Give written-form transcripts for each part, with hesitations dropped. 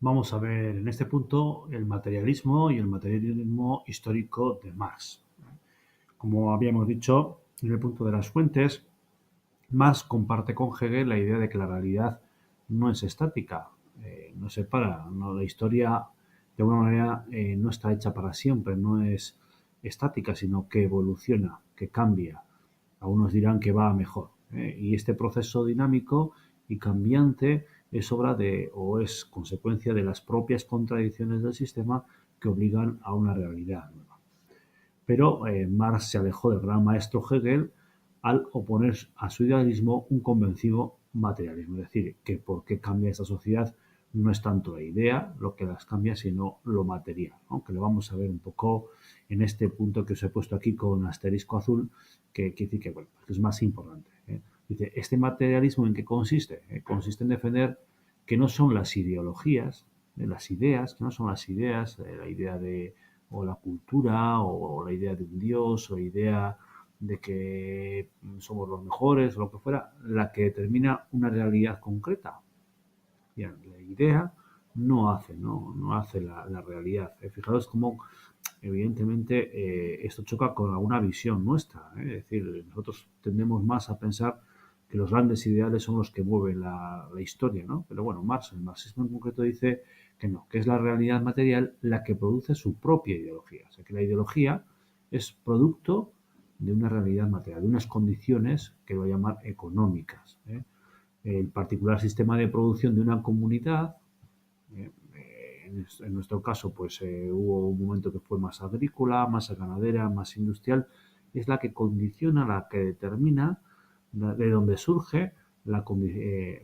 Vamos a ver en este punto el materialismo y el materialismo histórico de Marx. Como habíamos dicho, en el punto de las fuentes, Marx comparte con Hegel la idea de que la realidad no es estática, no se para, no, la historia de alguna manera no está hecha para siempre, no es estática, sino que evoluciona, que cambia. Algunos dirán que va a mejor. Y este proceso dinámico y cambiante es obra de o es consecuencia de las propias contradicciones del sistema que obligan a una realidad nueva. Pero Marx se alejó del gran maestro Hegel al oponer a su idealismo un convencido materialismo. Es decir, que por qué cambia esta sociedad no es tanto la idea lo que las cambia, sino lo material, ¿no? Que lo vamos a ver un poco en este punto que os he puesto aquí con asterisco azul, que quiere decir que, bueno, que es más importante. Dice, ¿este materialismo en qué consiste? Consiste en defender que no son las ideologías, las ideas, que no son las ideas, la idea de o la cultura o la idea de un dios o la idea de que somos los mejores o lo que fuera, la que determina una realidad concreta. Bien, la idea no hace la realidad. Fijaros cómo, evidentemente, esto choca con alguna visión nuestra. Es decir, nosotros tendemos más a pensar que los grandes ideales son los que mueven la historia, ¿no? Pero bueno, Marx, el marxismo en concreto dice que no, que es la realidad material la que produce su propia ideología. O sea, que la ideología es producto de una realidad material, de unas condiciones que voy a llamar económicas. El particular sistema de producción de una comunidad, en nuestro caso, pues hubo un momento que fue más agrícola, más ganadera, más industrial, es la que condiciona, la que determina de dónde surge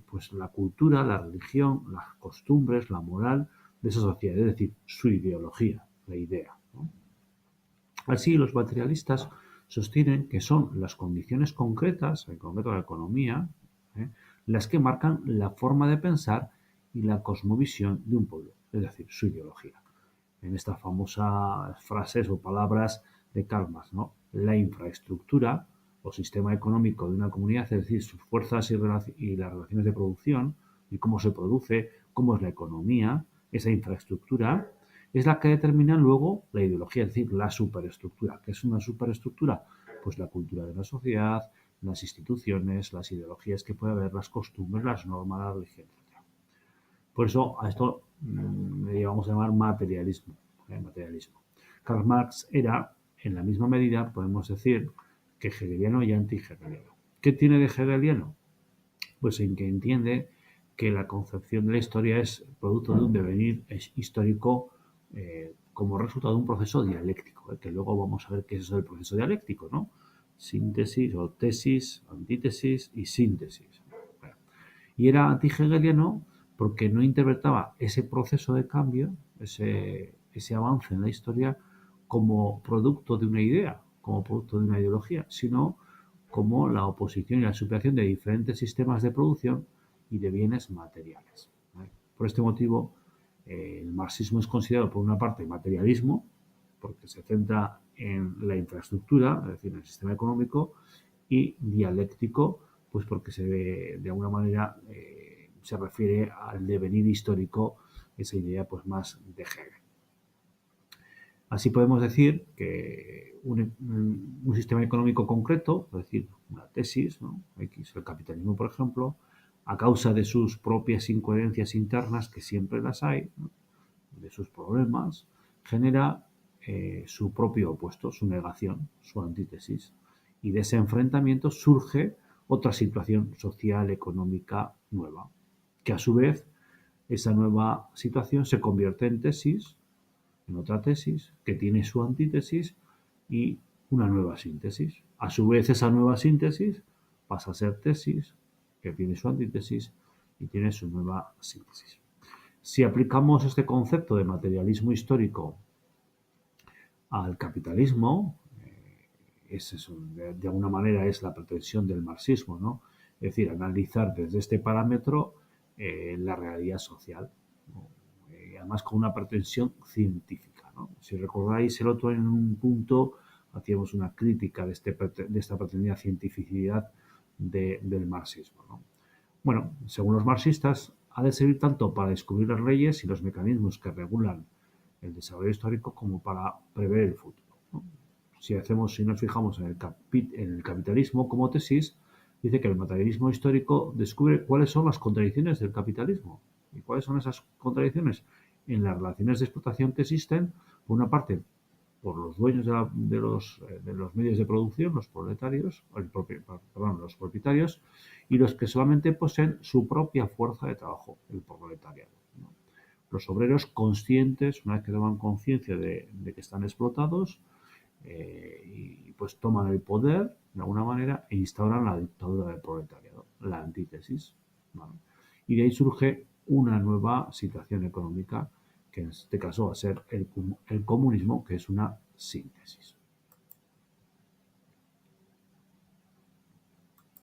pues la cultura, la religión, las costumbres, la moral de esa sociedad, es decir, su ideología, la idea, ¿no? Así, los materialistas sostienen que son las condiciones concretas, en concreto la economía, ¿eh? las que marcan la forma de pensar y la cosmovisión de un pueblo, es decir, su ideología. En estas famosas frases o palabras de Karl Marx, ¿no? La infraestructura o sistema económico de una comunidad, es decir, sus fuerzas y las relaciones de producción y cómo se produce, cómo es la economía, esa infraestructura, es la que determina luego la ideología, es decir, la superestructura. ¿Qué es una superestructura? Pues la cultura de la sociedad, las instituciones, las ideologías que puede haber, las costumbres, las normas, la religión, etc. Por eso a esto le vamos a llamar materialismo. Materialismo. Karl Marx era, en la misma medida, podemos decir, que hegeliano y anti-hegeliano. ¿Qué tiene de hegeliano? Pues en que entiende que la concepción de la historia es producto de un devenir histórico como resultado de un proceso dialéctico, que luego vamos a ver qué es eso del proceso dialéctico, ¿no? Síntesis o tesis, antítesis y síntesis. Bueno, y era anti-hegeliano porque no interpretaba ese proceso de cambio, ese avance en la historia, como producto de una idea, como producto de una ideología, sino como la oposición y la superación de diferentes sistemas de producción y de bienes materiales. ¿Vale? Por este motivo, el marxismo es considerado por una parte materialismo, porque se centra en la infraestructura, es decir, en el sistema económico, y dialéctico, pues porque de alguna manera se refiere al devenir histórico, esa idea pues más de Hegel. Así podemos decir que un sistema económico concreto, es decir, una tesis, ¿no? X, el capitalismo, por ejemplo, a causa de sus propias incoherencias internas, que siempre las hay, ¿no? De sus problemas, genera su propio opuesto, su negación, su antítesis. Y de ese enfrentamiento surge otra situación social, económica nueva, que a su vez esa nueva situación se convierte en tesis, en otra tesis, que tiene su antítesis y una nueva síntesis. A su vez, esa nueva síntesis pasa a ser tesis, que tiene su antítesis y tiene su nueva síntesis. Si aplicamos este concepto de materialismo histórico al capitalismo, de alguna manera es la pretensión del marxismo, ¿no? Es decir, analizar desde este parámetro la realidad social, ¿no? Además con una pretensión científica, ¿no? Si recordáis el otro en un punto hacíamos una crítica de esta pretendida cientificidad del marxismo, ¿no? Bueno, según los marxistas, ha de servir tanto para descubrir las leyes y los mecanismos que regulan el desarrollo histórico como para prever el futuro, ¿no? Si nos fijamos en el capitalismo como tesis, dice que el materialismo histórico descubre cuáles son las contradicciones del capitalismo. ¿Y cuáles son esas contradicciones? En las relaciones de explotación que existen, por una parte, por los dueños de los medios de producción, los proletarios, perdón, los propietarios, y los que solamente poseen su propia fuerza de trabajo, el proletariado, ¿no? Los obreros conscientes, una vez que toman conciencia de que están explotados, y pues toman el poder de alguna manera e instauran la dictadura del proletariado, la antítesis, ¿vale? Y de ahí surge una nueva situación económica que en este caso va a ser el comunismo, que es una síntesis.